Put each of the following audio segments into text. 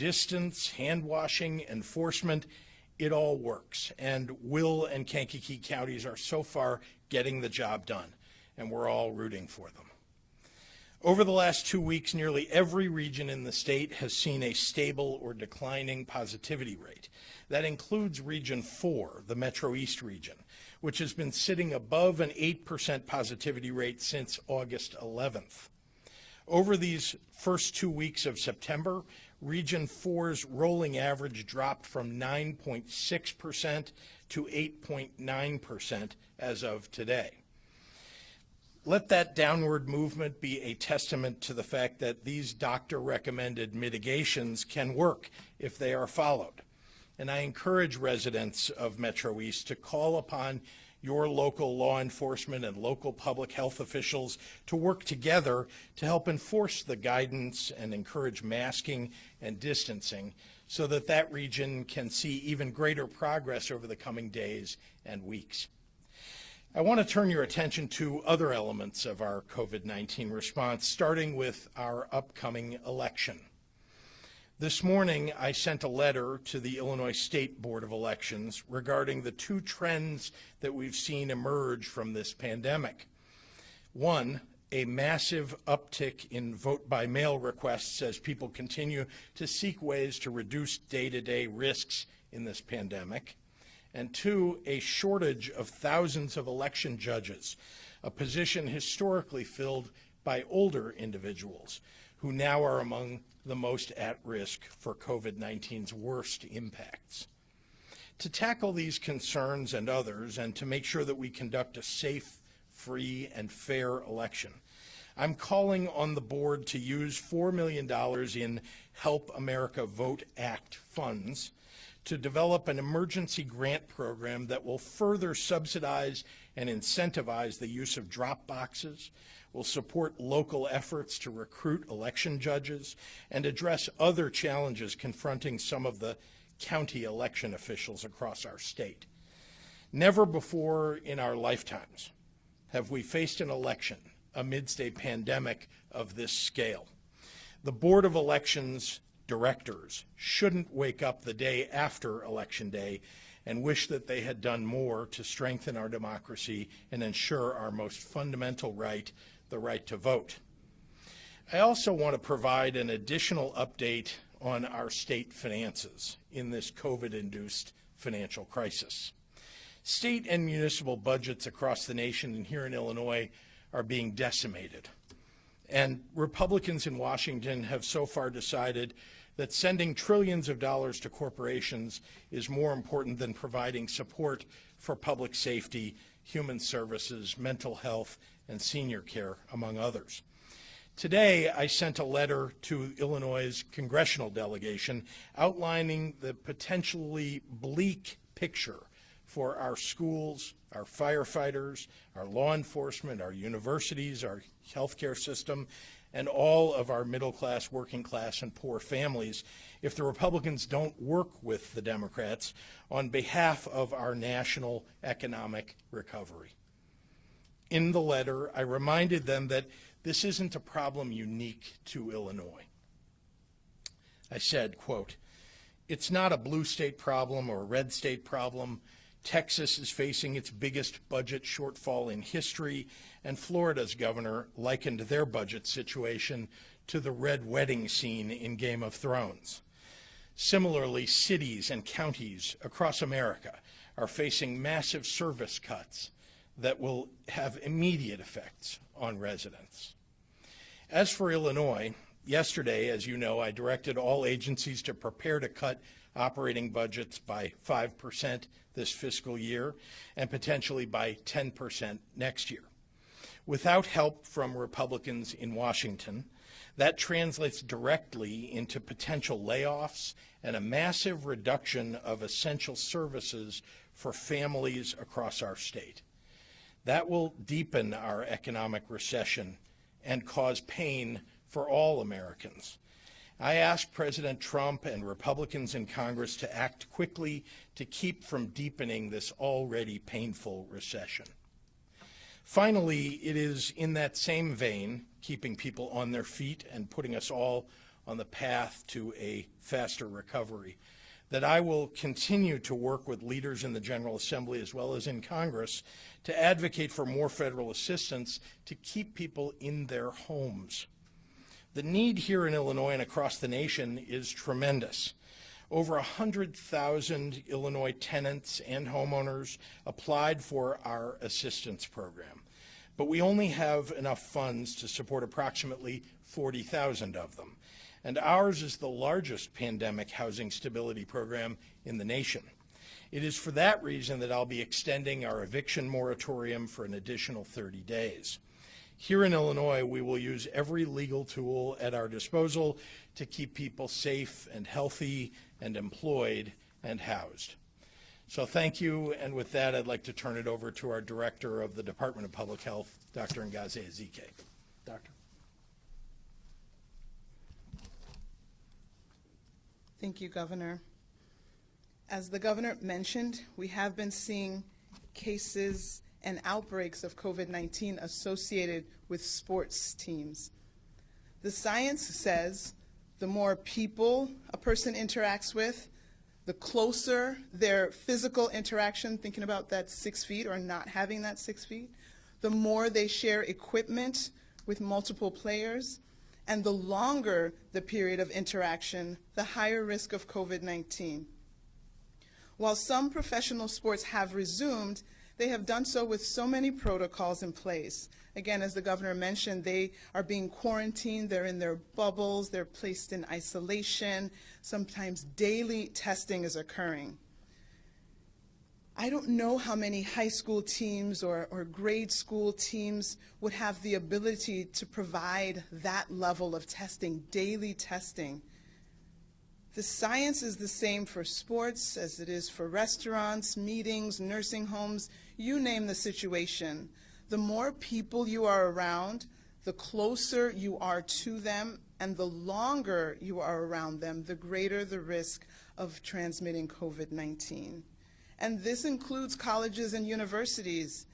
distance, hand washing, enforcement, it all works. And Will and Kankakee counties are so far getting the job done, and we're all rooting for them. Over the last 2 weeks, nearly every region in the state has seen a stable or declining positivity rate. That includes Region 4, the Metro East region, which has been sitting above an 8% positivity rate since August 11th. Over these first 2 weeks of September, Region 4's rolling average dropped from 9.6% to 8.9% as of today. Let that downward movement be a testament to the fact that these doctor-recommended mitigations can work if they are followed. And I encourage residents of Metro East to call upon your local law enforcement and local public health officials to work together to help enforce the guidance and encourage masking and distancing so that that region can see even greater progress over the coming days and weeks. I want to turn your attention to other elements of our COVID-19 response, starting with our upcoming election. This morning, I sent a letter to the Illinois State Board of Elections regarding the two trends that we've seen emerge from this pandemic. One, a massive uptick in vote-by-mail requests as people continue to seek ways to reduce day-to-day risks in this pandemic. And two, a shortage of thousands of election judges, a position historically filled by older individuals who now are among the most at risk for COVID-19's worst impacts. To tackle these concerns and others, and to make sure that we conduct a safe, free, and fair election, I'm calling on the board to use $4 million in Help America Vote Act funds to develop an emergency grant program that will further subsidize and incentivize the use of drop boxes, will support local efforts to recruit election judges, and address other challenges confronting some of the county election officials across our state. Never before in our lifetimes have we faced an election amidst a pandemic of this scale. The Board of Elections directors shouldn't wake up the day after Election Day and wish that they had done more to strengthen our democracy and ensure our most fundamental right, the right to vote. I also want to provide an additional update on our state finances in this COVID-induced financial crisis. State and municipal budgets across the nation and here in Illinois are being decimated. And Republicans in Washington have so far decided that sending trillions of dollars to corporations is more important than providing support for public safety, human services, mental health, and senior care, among others. Today, I sent a letter to Illinois' congressional delegation outlining the potentially bleak picture for our schools, our firefighters, our law enforcement, our universities, our healthcare system, and all of our middle class, working class, and poor families if the Republicans don't work with the Democrats on behalf of our national economic recovery. In the letter, I reminded them that this isn't a problem unique to Illinois. I said, quote, "It's not a blue state problem or a red state problem. Texas is facing its biggest budget shortfall in history, and Florida's governor likened their budget situation to the red wedding scene in Game of Thrones. Similarly, cities and counties across America are facing massive service cuts that will have immediate effects on residents. As for Illinois, yesterday, as you know, I directed all agencies to prepare to cut operating budgets by 5% this fiscal year and potentially by 10% next year. Without help from Republicans in Washington, that translates directly into potential layoffs and a massive reduction of essential services for families across our state. That will deepen our economic recession and cause pain for all Americans. I asked President Trump and Republicans in Congress to act quickly to keep from deepening this already painful recession. Finally, it is in that same vein, keeping people on their feet and putting us all on the path to a faster recovery, that I will continue to work with leaders in the General Assembly as well as in Congress to advocate for more federal assistance to keep people in their homes. The need here in Illinois and across the nation is tremendous. Over 100,000 Illinois tenants and homeowners applied for our assistance program, but we only have enough funds to support approximately 40,000 of them. And ours is the largest pandemic housing stability program in the nation. It is for that reason that I'll be extending our eviction moratorium for an additional 30 days. Here in Illinois, we will use every legal tool at our disposal to keep people safe and healthy and employed and housed. So thank you, and with that, I'd like to turn it over to our Director of the Department of Public Health, Dr. Ngozi Ezike. Doctor. Thank you, Governor. As the Governor mentioned, we have been seeing cases and outbreaks of COVID-19 associated with sports teams. The science says the more people a person interacts with, the closer their physical interaction, thinking about that 6 feet or not having that 6 feet, the more they share equipment with multiple players, and the longer the period of interaction, the higher risk of COVID-19. While some professional sports have resumed, they have done so with so many protocols in place. Again, as the Governor mentioned, they are being quarantined, they're in their bubbles, they're placed in isolation, sometimes daily testing is occurring. I don't know how many high school teams or grade school teams would have the ability to provide that level of testing, daily testing. The science is the same for sports as it is for restaurants, meetings, nursing homes, you name the situation. The more people you are around, the closer you are to them, and the longer you are around them, the greater the risk of transmitting COVID-19. And this includes colleges and universities.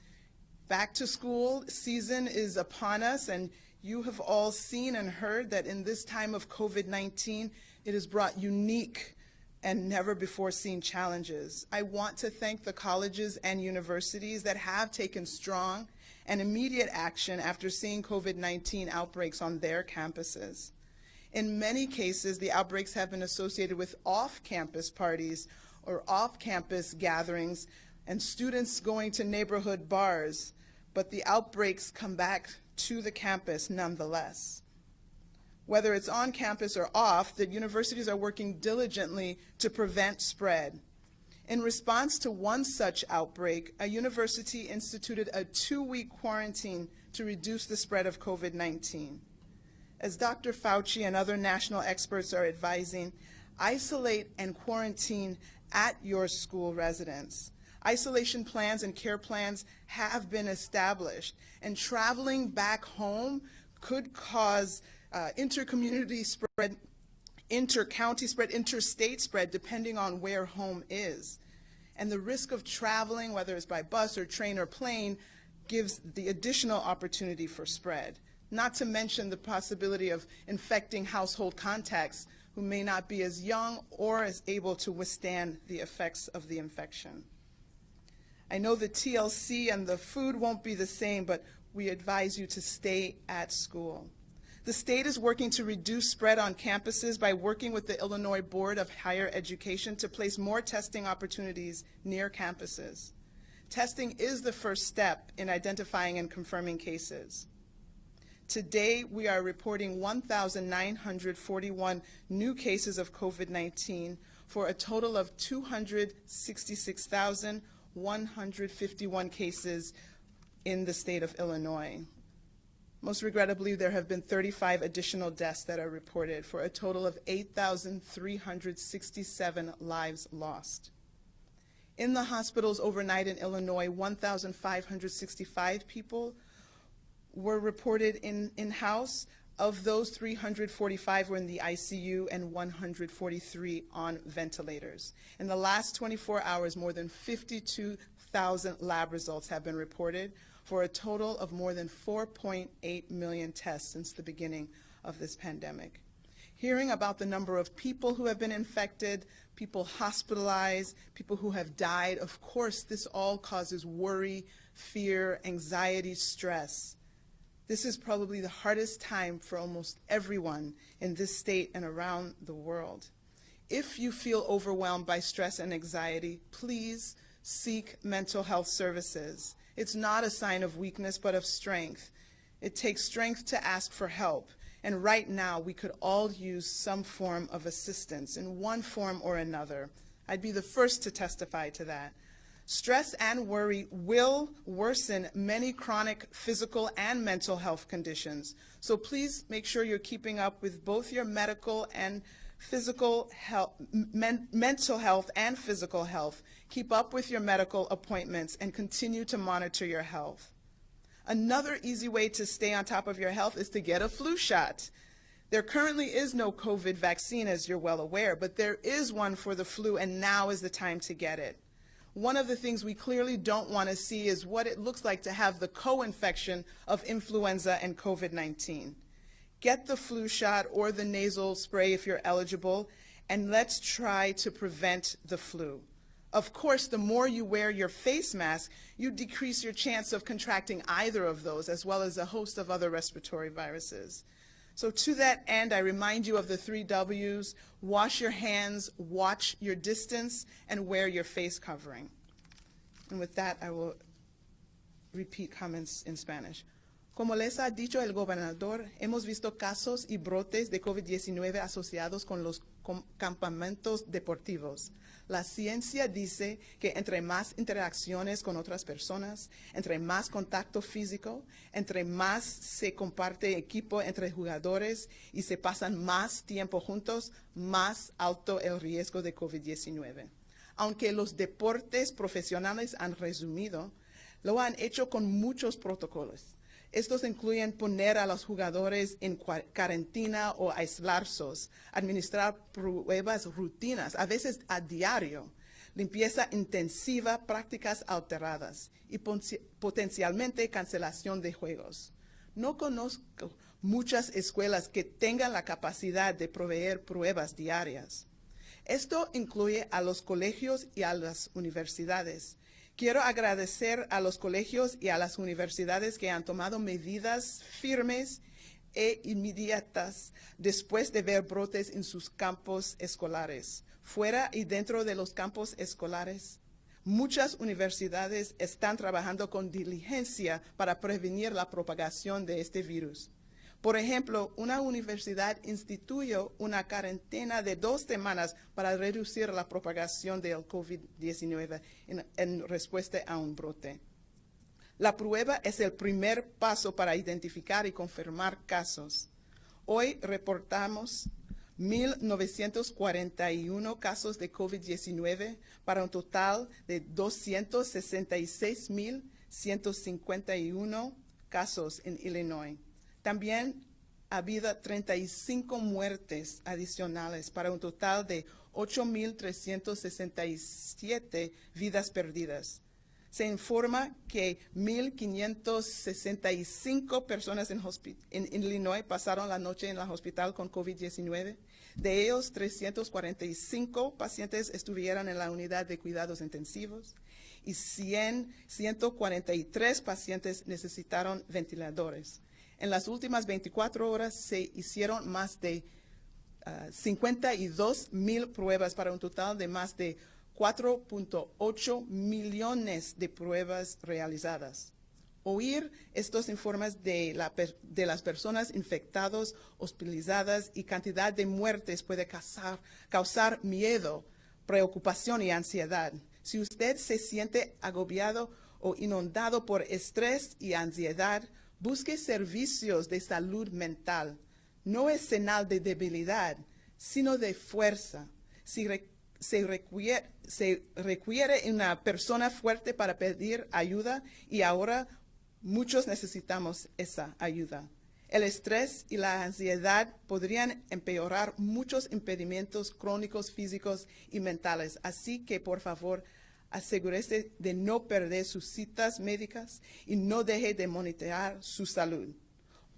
Back to school season is upon us, and you have all seen and heard that in this time of COVID-19, it has brought unique and never before seen challenges. I want to thank the colleges and universities that have taken strong and immediate action after seeing COVID-19 outbreaks on their campuses. In many cases, the outbreaks have been associated with off-campus parties or off-campus gatherings and students going to neighborhood bars, but the outbreaks come back to the campus nonetheless. Whether it's on campus or off, the universities are working diligently to prevent spread. In response to one such outbreak, a university instituted a 2-week quarantine to reduce the spread of COVID-19. As Dr. Fauci and other national experts are advising, isolate and quarantine at your school residence. Isolation plans and care plans have been established, and traveling back home could cause intercommunity spread, inter-county spread, interstate spread, depending on where home is. And the risk of traveling, whether it's by bus or train or plane, gives the additional opportunity for spread. Not to mention the possibility of infecting household contacts who may not be as young or as able to withstand the effects of the infection. I know the TLC and the food won't be the same, but we advise you to stay at school. The state is working to reduce spread on campuses by working with the Illinois Board of Higher Education to place more testing opportunities near campuses. Testing is the first step in identifying and confirming cases. Today, we are reporting 1,941 new cases of COVID-19 for a total of 266,151 cases in the state of Illinois. Most regrettably, there have been 35 additional deaths that are reported for a total of 8,367 lives lost. In the hospitals overnight in Illinois, 1,565 people were reported in-house. Of those, 345 were in the ICU and 143 on ventilators. In the last 24 hours, more than 52,000 lab results have been reported for a total of more than 4.8 million tests since the beginning of this pandemic. Hearing about the number of people who have been infected, people hospitalized, people who have died, of course, this all causes worry, fear, anxiety, stress. This is probably the hardest time for almost everyone in this state and around the world. If you feel overwhelmed by stress and anxiety, please seek mental health services. It's not a sign of weakness, but of strength. It takes strength to ask for help. And right now, we could all use some form of assistance in one form or another. I'd be the first to testify to that. Stress and worry will worsen many chronic physical and mental health conditions. So please make sure you're keeping up with both your medical and physical health, mental health and physical health. Keep up with your medical appointments and continue to monitor your health. Another easy way to stay on top of your health is to get a flu shot. There currently is no COVID vaccine, as you're well aware, but there is one for the flu, and now is the time to get it. One of the things we clearly don't want to see is what it looks like to have the co-infection of influenza and COVID-19. Get the flu shot or the nasal spray if you're eligible, and let's try to prevent the flu. Of course, the more you wear your face mask, you decrease your chance of contracting either of those, as well as a host of other respiratory viruses. So to that end, I remind you of the 3 W's: wash your hands, watch your distance, and wear your face covering. And with that, I will repeat comments in Spanish. Como les ha dicho el gobernador, hemos visto casos y brotes de COVID-19 asociados con los campamentos deportivos. La ciencia dice que entre más interacciones con otras personas, entre más contacto físico, entre más se comparte equipo entre jugadores y se pasan más tiempo juntos, más alto el riesgo de COVID-19. Aunque los deportes profesionales han resumido, lo han hecho con muchos protocolos. Estos incluyen poner a los jugadores en cuarentena o aislarlos, administrar pruebas rutinas, a veces a diario, limpieza intensiva, prácticas alteradas y potencialmente cancelación de juegos. No conozco muchas escuelas que tengan la capacidad de proveer pruebas diarias. Esto incluye a los colegios y a las universidades. Quiero agradecer a los colegios y a las universidades que han tomado medidas firmes e inmediatas después de ver brotes en sus campos escolares. Fuera y dentro de los campos escolares, muchas universidades están trabajando con diligencia para prevenir la propagación de este virus. Por ejemplo, una universidad instituyó una cuarentena de 2 semanas para reducir la propagación del COVID-19 en respuesta a un brote. La prueba es el primer paso para identificar y confirmar casos. Hoy reportamos 1,941 casos de COVID-19 para un total de 266,151 casos en Illinois. También ha habido 35 muertes adicionales para un total de 8,367 vidas perdidas. Se informa que 1,565 personas en Illinois pasaron la noche en el hospital con COVID-19. De ellos, 345 pacientes estuvieron en la unidad de cuidados intensivos y 143 pacientes necesitaron ventiladores. En las últimas 24 horas se hicieron más de 52,000 pruebas para un total de más de 4.8 millones de pruebas realizadas. Oír estos informes de las personas infectadas, hospitalizadas y cantidad de muertes puede causar miedo, preocupación y ansiedad. Si usted se siente agobiado o inundado por estrés y ansiedad, busque servicios de salud mental. No es señal de debilidad, sino de fuerza. Se requiere una persona fuerte para pedir ayuda y ahora muchos necesitamos esa ayuda. El estrés y la ansiedad podrían empeorar muchos impedimentos crónicos, físicos y mentales. Así que, por favor, asegúrese de no perder sus citas médicas y no deje de monitorear su salud.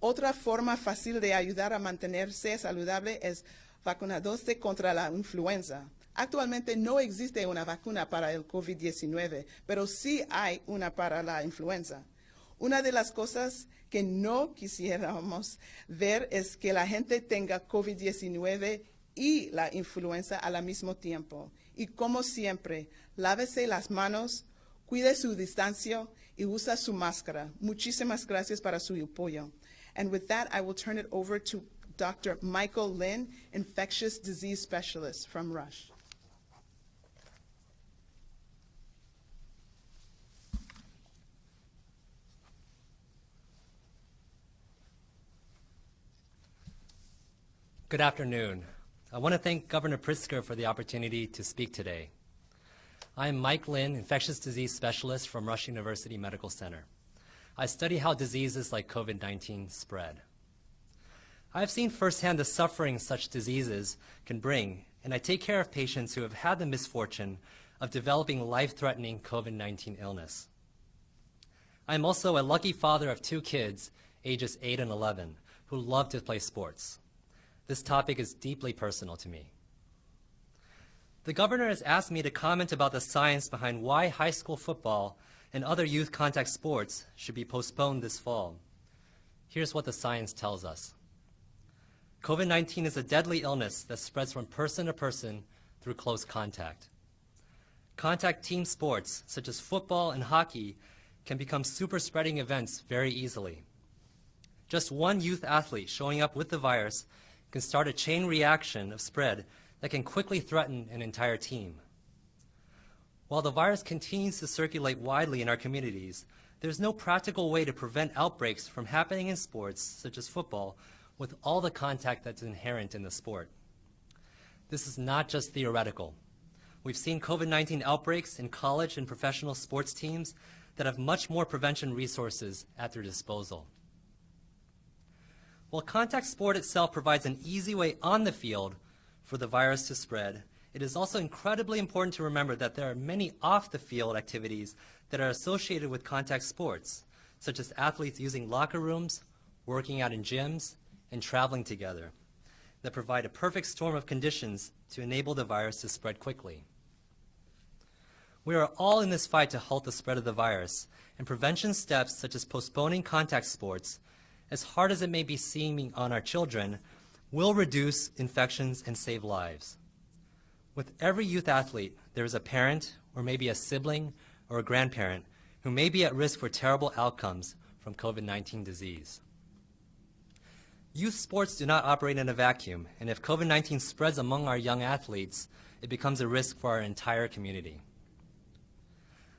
Otra forma fácil de ayudar a mantenerse saludable es vacunándose contra la influenza. Actualmente no existe una vacuna para el COVID-19, pero sí hay una para la influenza. Una de las cosas que no quisiéramos ver es que la gente tenga COVID-19 y la influenza al mismo tiempo. Y como siempre, lávese las manos, cuide su distancia y usa su máscara. Muchísimas gracias para su apoyo. And with that, I will turn it over to Dr. Michael Lin, Infectious Disease Specialist from Rush. Good afternoon. I want to thank Governor Pritzker for the opportunity to speak today. I am Mike Lin, Infectious Disease Specialist from Rush University Medical Center. I study how diseases like COVID-19 spread. I have seen firsthand the suffering such diseases can bring, and I take care of patients who have had the misfortune of developing life-threatening COVID-19 illness. I am also a lucky father of 2 kids, ages 8 and 11, who love to play sports. This topic is deeply personal to me. The governor has asked me to comment about the science behind why high school football and other youth contact sports should be postponed this fall. Here's what the science tells us. COVID-19 is a deadly illness that spreads from person to person through close contact. Contact team sports, such as football and hockey, can become super spreading events very easily. Just one youth athlete showing up with the virus can start a chain reaction of spread that can quickly threaten an entire team. While the virus continues to circulate widely in our communities, there's no practical way to prevent outbreaks from happening in sports, such as football, with all the contact that's inherent in the sport. This is not just theoretical. We've seen COVID-19 outbreaks in college and professional sports teams that have much more prevention resources at their disposal. While contact sport itself provides an easy way on the field for the virus to spread, it is also incredibly important to remember that there are many off-the-field activities that are associated with contact sports, such as athletes using locker rooms, working out in gyms, and traveling together, that provide a perfect storm of conditions to enable the virus to spread quickly. We are all in this fight to halt the spread of the virus, and prevention steps such as postponing contact sports, as hard as it may be seeming on our children, will reduce infections and save lives. With every youth athlete, there is a parent, or maybe a sibling, or a grandparent, who may be at risk for terrible outcomes from COVID-19 disease. Youth sports do not operate in a vacuum, and if COVID-19 spreads among our young athletes, it becomes a risk for our entire community.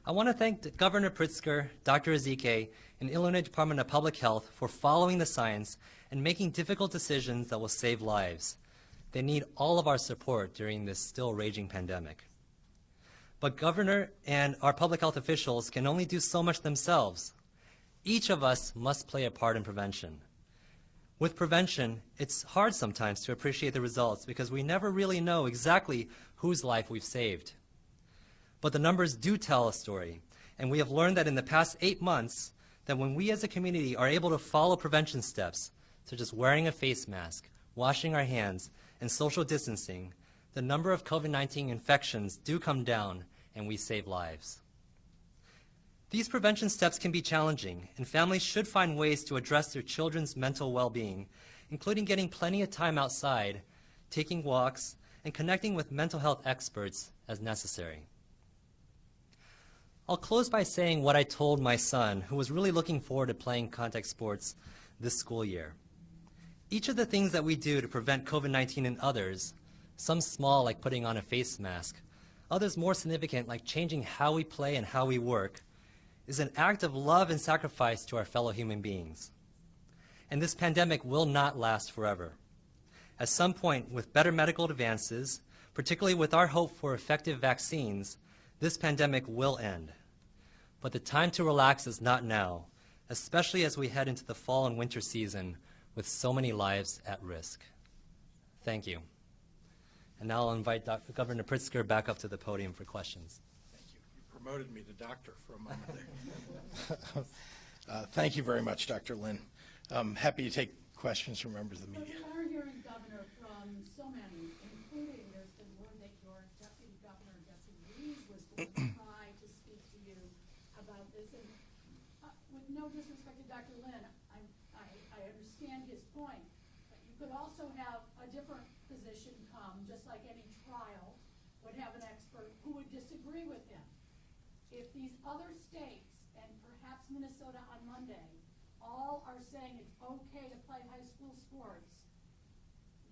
I want to thank Governor Pritzker, Dr. Ezike, and Illinois Department of Public Health for following the science and making difficult decisions that will save lives. They need all of our support during this still raging pandemic. But Governor and our public health officials can only do so much themselves. Each of us must play a part in prevention. With prevention, it's hard sometimes to appreciate the results because we never really know exactly whose life we've saved. But the numbers do tell a story, and we have learned that in the past 8 months, that when we as a community are able to follow prevention steps, such as wearing a face mask, washing our hands, and social distancing, the number of COVID-19 infections do come down and we save lives. These prevention steps can be challenging, and families should find ways to address their children's mental well-being, including getting plenty of time outside, taking walks, and connecting with mental health experts as necessary. I'll close by saying what I told my son, who was really looking forward to playing contact sports this school year. Each of the things that we do to prevent COVID-19 in others, some small like putting on a face mask, others more significant like changing how we play and how we work, is an act of love and sacrifice to our fellow human beings. And this pandemic will not last forever. At some point, with better medical advances, particularly with our hope for effective vaccines, this pandemic will end. But the time to relax is not now, especially as we head into the fall and winter season with so many lives at risk. Thank you. And now I'll invite Governor Pritzker back up to the podium for questions. Thank you. You promoted me to doctor for a moment there. Thank you very much, Dr. Lin. I'm happy to take questions from members of the But media. we are hearing, Governor, from so many, including there's been word that your Deputy Governor, Jesse Reeves, was going to try to speak to you about this. And with no disrespect to Dr. Lynn, I understand his point, but you could also have a different position come, just like any trial would have an expert who would disagree with him. If these other states, and perhaps Minnesota on Monday, all are saying it's okay to play high school sports,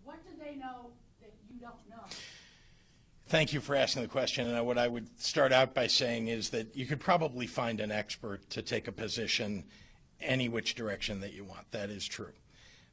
what do they know that you don't know? Thank you for asking the question. And what I would start out by saying is that you could probably find an expert to take a position any which direction that you want. That is true.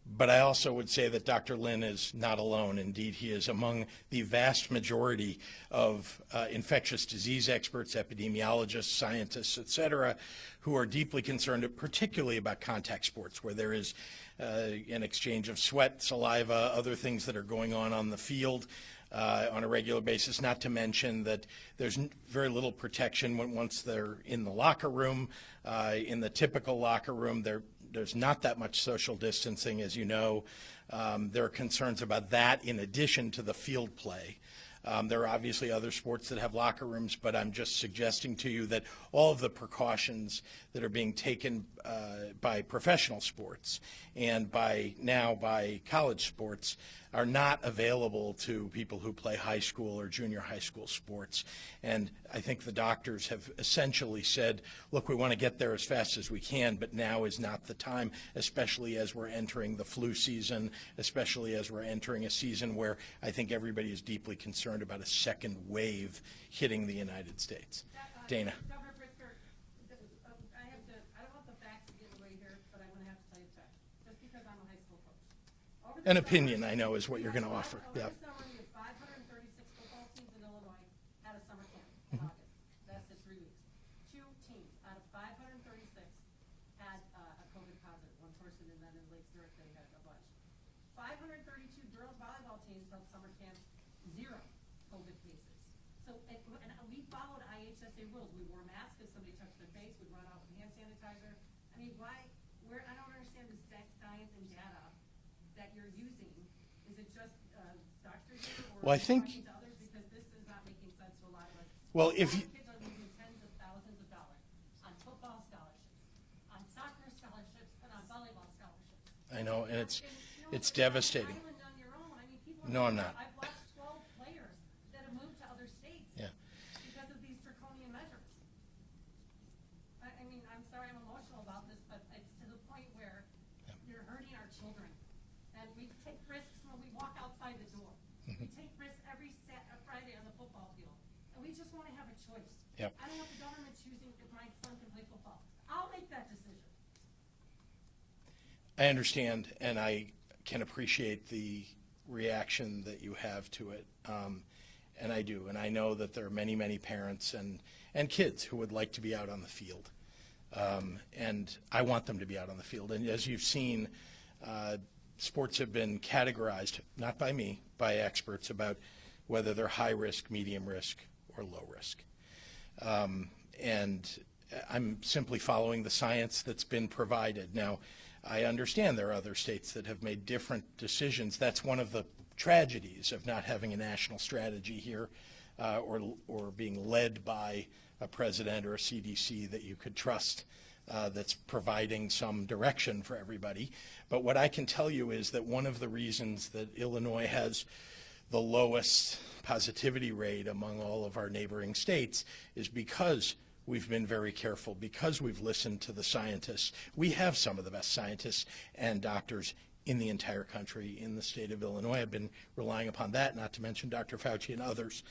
But I also would say that Dr. Lynn is not alone. Indeed, he is among the vast majority of infectious disease experts, epidemiologists, scientists, et cetera, who are deeply concerned, particularly about contact sports, where there is an exchange of sweat, saliva, other things that are going on the field on a regular basis, not to mention that there's very little protection once they're in the locker room. In the typical locker room, there's not that much social distancing, as you know. There are concerns about that in addition to the field play. There are obviously other sports that have locker rooms, but I'm just suggesting to you that all of the precautions that are being taken by professional sports and by college sports are not available to people who play high school or junior high school sports. And I think the doctors have essentially said, look, we want to get there as fast as we can, but now is not the time, especially as we're entering the flu season, especially as we're entering a season where I think everybody is deeply concerned about a second wave hitting the United States. Dana. Governor Pritzker, I don't want the facts to get away here, but I'm going to have to tell you facts, just because I'm a high school coach. An opinion, I know, is what you're going to offer. Over Yeah. the summer, we had 536 football teams in Illinois had a summer camp in August. Lasted 3 weeks. 2 teams out of 536 had a COVID positive. One person, and then in Lake Zurich, they had a bunch. 532 girls volleyball teams held summer camps, 0 COVID cases. So, and we followed IHSA rules. We wore masks if somebody touched their face. We'd run out with hand sanitizer. I mean, I don't understand the science and data that you're using. Is it just doctors here, or Well, I are you think- talking to others? Because this is not making sense to a lot of us. Well, A if lot you- of kids are losing tens of thousands of dollars on football scholarships, on soccer scholarships, and on volleyball scholarships. I know, and it's And, you know, devastating. You're not an island on your own. I mean, people. No, I'm not. I've lost 12 players that have moved to other states. Yeah. Because of these draconian measures. I mean, I'm sorry I'm emotional about this, but it's to the point where you're hurting our children. And we take risks when we walk outside the door. We take risks every Friday on the football field. And we just want to have a choice. Yep. I don't want the government choosing if my son can play football. I'll make that decision. I understand, and I can appreciate the reaction that you have to it, and I do. And I know that there are many, many parents and kids who would like to be out on the field, and I want them to be out on the field. And as you've seen, sports have been categorized, not by me, by experts, about whether they're high risk, medium risk, or low risk. And I'm simply following the science that's been provided. Now, I understand there are other states that have made different decisions. That's one of the tragedies of not having a national strategy here, or being led by a president or a CDC that you could trust, that's providing some direction for everybody. But what I can tell you is that one of the reasons that Illinois has the lowest positivity rate among all of our neighboring states is because we've been very careful, because we've listened to the scientists. We have some of the best scientists and doctors in the entire country, in the state of Illinois. I've been relying upon that, not to mention Dr. Fauci and others.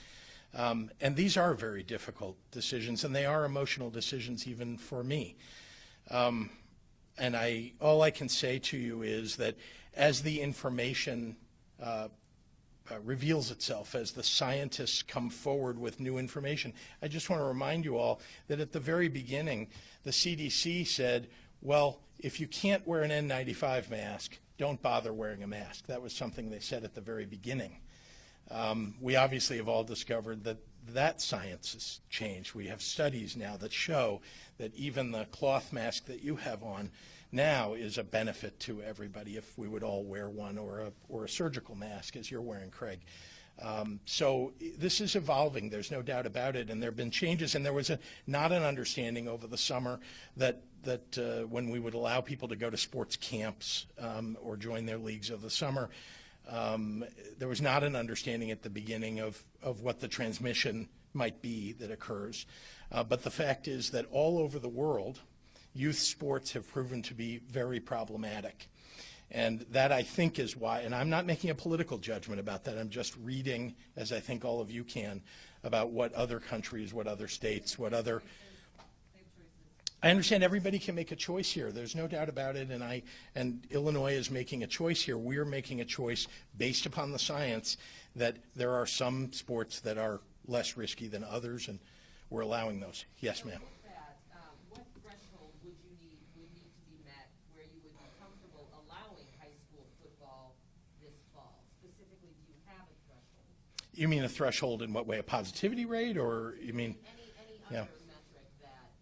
And these are very difficult decisions, and they are emotional decisions even for me. And all I can say to you is that as the information reveals itself, as the scientists come forward with new information, I just want to remind you all that at the very beginning, the CDC said, well, if you can't wear an N95 mask, don't bother wearing a mask. That was something they said at the very beginning. We obviously have all discovered that science has changed. We have studies now that show that even the cloth mask that you have on now is a benefit to everybody if we would all wear one, or a surgical mask, as you're wearing, Craig. So this is evolving, there's no doubt about it, and there have been changes, and there was not an understanding over the summer that when we would allow people to go to sports camps or join their leagues of the summer, there was not an understanding at the beginning of what the transmission might be that occurs. But the fact is that all over the world, youth sports have proven to be very problematic. And that, I think, is why, and I'm not making a political judgment about that, I'm just reading, as I think all of you can, about what other countries, what other states, what other... I understand everybody can make a choice here. There's no doubt about it, and Illinois is making a choice here. We're making a choice based upon the science that there are some sports that are less risky than others, and we're allowing those. Yes, ma'am. What threshold would need to be met where you would be comfortable allowing high school football this fall? Specifically, do you have a threshold? You mean a threshold in what way? A positivity rate, or you mean? Any Yeah. other metric that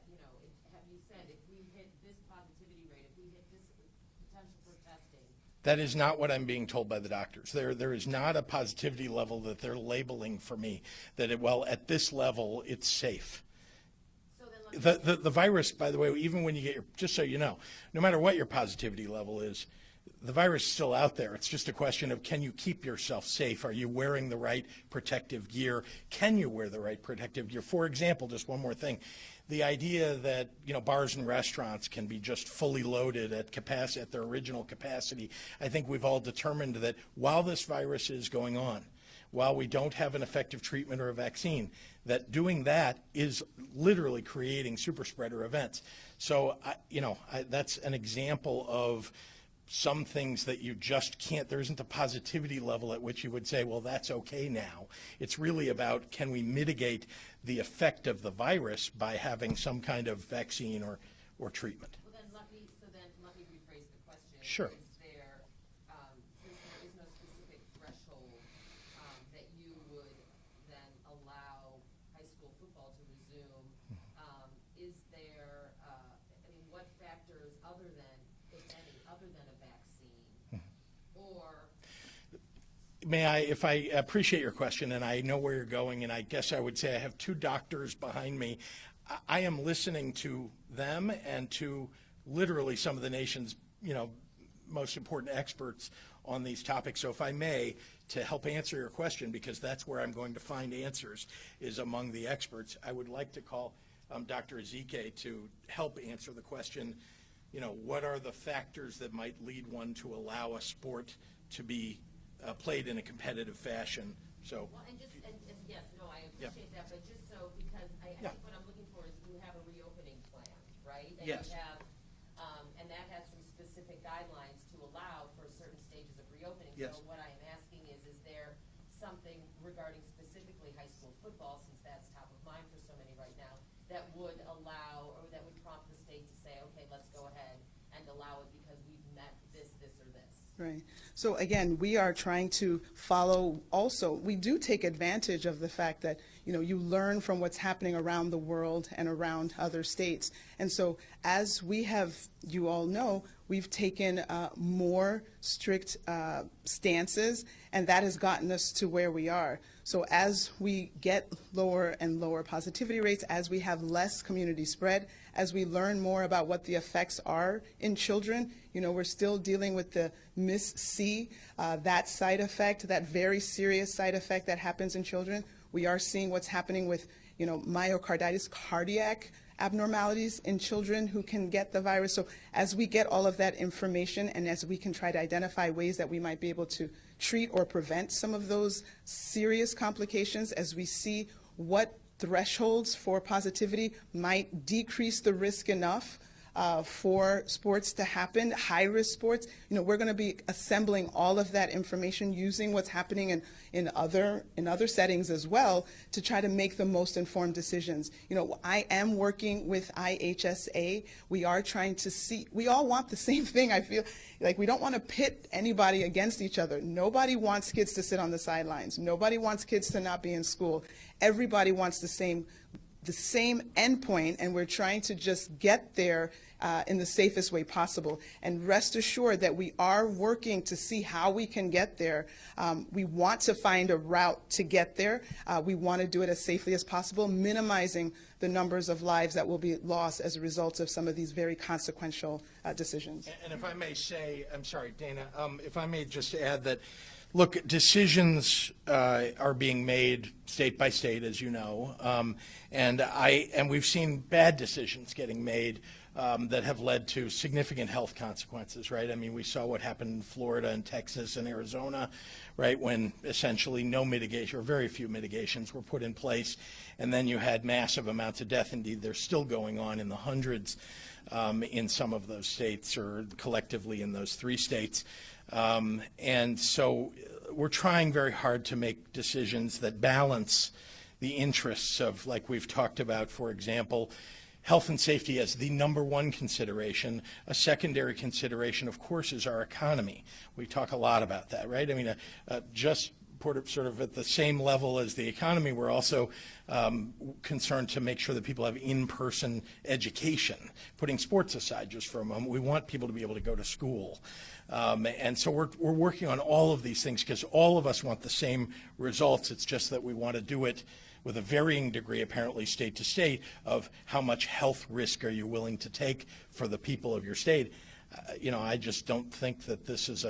you know, have you said if we hit this positivity rate, if we hit this potential for testing? That is not what I'm being told by the doctors. There is not a positivity level that they're labeling for me, that well, at this level, it's safe. So then The virus, by the way, even when you get just so you know, no matter what your positivity level is, the virus is still out there. It's just a question of, can you keep yourself safe? Are you wearing the right protective gear? Can you wear the right protective gear? For example, just one more thing, the idea that, bars and restaurants can be just fully loaded at capacity, at their original capacity. I think we've all determined that while this virus is going on, while we don't have an effective treatment or a vaccine, that doing that is literally creating super spreader events. So, that's an example of some things that you just can't, there isn't a positivity level at which you would say, well, that's okay now. It's really about, can we mitigate the effect of the virus by having some kind of vaccine or treatment? Well, then let me rephrase the question. Sure. Is there, since there is no specific threshold that you would then allow high school football to resume, is there, what factors other than, if any, other than a vaccine, or? If I appreciate your question, and I know where you're going, and I guess I would say I have two doctors behind me. I am listening to them and to literally some of the nation's, most important experts on these topics. So if I may, to help answer your question, because that's where I'm going to find answers, is among the experts, I would like to call Dr. Ezike to help answer the question, what are the factors that might lead one to allow a sport to be played in a competitive fashion? So. Well, and yes, no, I appreciate that, but just so, because I think what I'm looking for is you have a reopening plan, right? And Yes. you have, and that has some specific guidelines to allow for certain stages of reopening. Yes. So what I am asking is there something regarding specifically high school football, since that's top of mind for so many right now, that would allow, or that would prompt the state to say, okay, let's go ahead and allow it because we've met this, or this? Right. So again, we are trying to follow also, we do take advantage of the fact that, you learn from what's happening around the world and around other states. And so as we have, you all know, we've taken more strict stances, and that has gotten us to where we are. So as we get lower and lower positivity rates, as we have less community spread, as we learn more about what the effects are in children, we're still dealing with the MIS-C, that side effect, that very serious side effect that happens in children. We are seeing what's happening with, myocarditis, cardiac abnormalities in children who can get the virus. So as we get all of that information, and as we can try to identify ways that we might be able to treat or prevent some of those serious complications, as we see what thresholds for positivity might decrease the risk enough for sports to happen, high-risk sports, we're going to be assembling all of that information, using what's happening in other settings as well, to try to make the most informed decisions. I am working with IHSA. We are trying to see, we all want the same thing. I feel like we don't want to pit anybody against each other. Nobody wants kids to sit on the sidelines. Nobody wants kids to not be in school. Everybody wants the same the same endpoint, and we're trying to just get there in the safest way possible. And rest assured that we are working to see how we can get there. We want to find a route to get there. We want to do it as safely as possible, minimizing the numbers of lives that will be lost as a result of some of these very consequential decisions. And if I may say, I'm sorry, Dana, if I may just add that, look, decisions are being made state by state, as you know, and we've seen bad decisions getting made that have led to significant health consequences, right? I mean, we saw what happened in Florida and Texas and Arizona, right, when essentially no mitigation or very few mitigations were put in place, and then you had massive amounts of death. Indeed, they're still going on in the hundreds in some of those states, or collectively in those 3 states. And so we're trying very hard to make decisions that balance the interests of, like we've talked about, for example, health and safety as the #1 consideration. A secondary consideration, of course, is our economy. We talk a lot about that, right? I mean, just sort of at the same level as the economy, we're also concerned to make sure that people have in-person education. Putting sports aside just for a moment, we want people to be able to go to school. And so we're working on all of these things because all of us want the same results. It's just that we want to do it with a varying degree, apparently state to state, of how much health risk are you willing to take for the people of your state. I just don't think that this is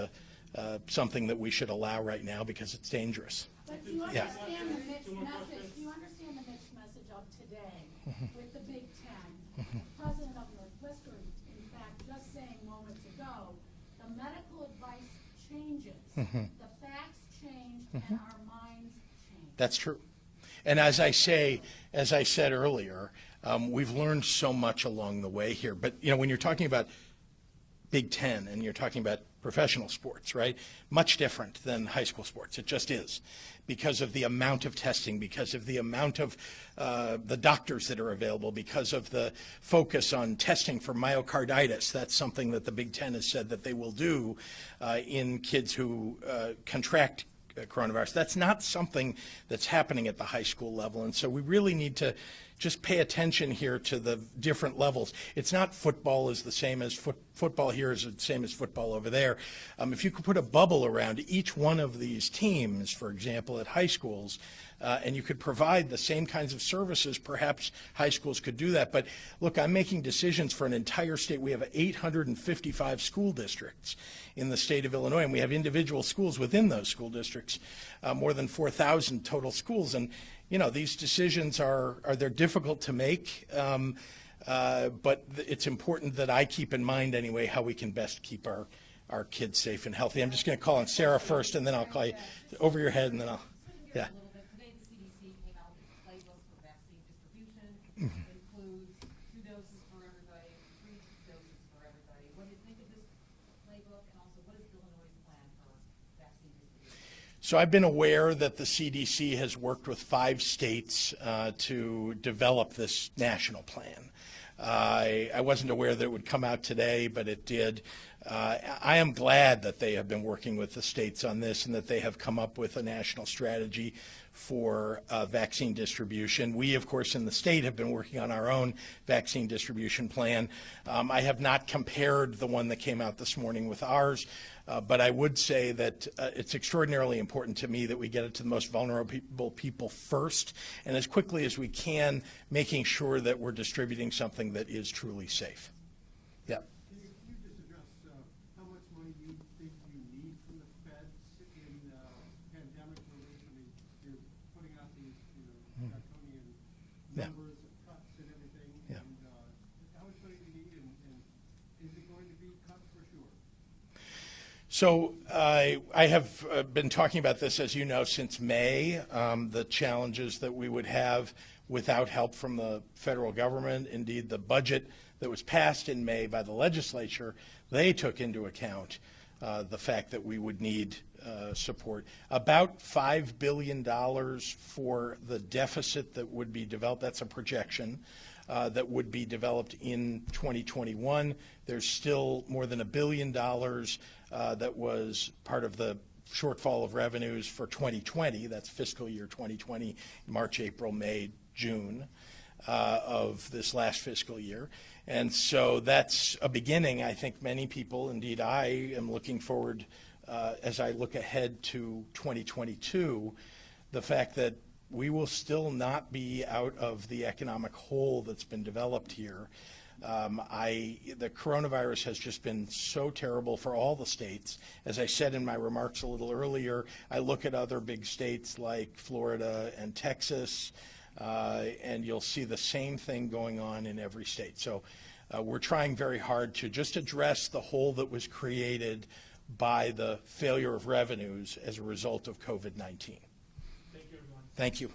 something that we should allow right now because it's dangerous. But do you understand the mixed message? Do you understand the mixed message of today with the Big Ten? The president of Pritzker, in fact, just saying moments ago, the medical advice changes, the facts change, and our minds change. That's true. And as I said earlier, we've learned so much along the way here. But when you're talking about Big Ten and you're talking about professional sports, right? Much different than high school sports. It just is, because of the amount of testing, because of the amount of the doctors that are available, because of the focus on testing for myocarditis. That's something that the Big Ten has said that they will do in kids who contract coronavirus. That's not something that's happening at the high school level. And so we really need to just pay attention here to the different levels. It's not football is the same as football here is the same as football over there. If you could put a bubble around each one of these teams, for example, at high schools, and you could provide the same kinds of services, perhaps high schools could do that. But look, I'm making decisions for an entire state. We have 855 school districts in the state of Illinois, and we have individual schools within those school districts, more than 4,000 total schools. And these decisions they're difficult to make, but it's important that I keep in mind anyway how we can best keep our kids safe and healthy. I'm just going to call on Sarah first, and then I'll call you over your head, and then yeah. Today, the CDC came out with a playbook for vaccine distribution. It includes 2 doses for everybody, 3 doses for everybody. What do you think of this playbook, and also what is Illinois' plan for vaccine distribution? So I've been aware that the CDC has worked with 5 states to develop this national plan. I wasn't aware that it would come out today, but it did. I am glad that they have been working with the states on this and that they have come up with a national strategy for vaccine distribution. We, of course, in the state have been working on our own vaccine distribution plan. I have not compared the one that came out this morning with ours, but I would say that it's extraordinarily important to me that we get it to the most vulnerable people first, and as quickly as we can, making sure that we're distributing something that is truly safe. Yeah. Can you just address how much money you think you need from the feds in pandemic relief? I mean, you're putting out these draconian numbers of cuts and everything. Yeah. And how much money do you need, and is it going to be cut for sure? So I have been talking about this, as you know, since May, the challenges that we would have without help from the federal government. Indeed, the budget that was passed in May by the legislature, they took into account the fact that we would need support. About $5 billion for the deficit that would be developed. That's a projection. That would be developed in 2021. There's still more than $1 billion that was part of the shortfall of revenues for 2020. That's fiscal year 2020, March, April, May, June. of this last fiscal year. And so that's a beginning. I think many people, indeed I, am looking forward, as I look ahead to 2022, the fact that we will still not be out of the economic hole that's been developed here. The coronavirus has just been so terrible for all the states. As I said in my remarks a little earlier, I look at other big states like Florida and Texas, and you'll see the same thing going on in every state. So we're trying very hard to just address the hole that was created by the failure of revenues as a result of COVID-19. Thank you, everyone. Thank you.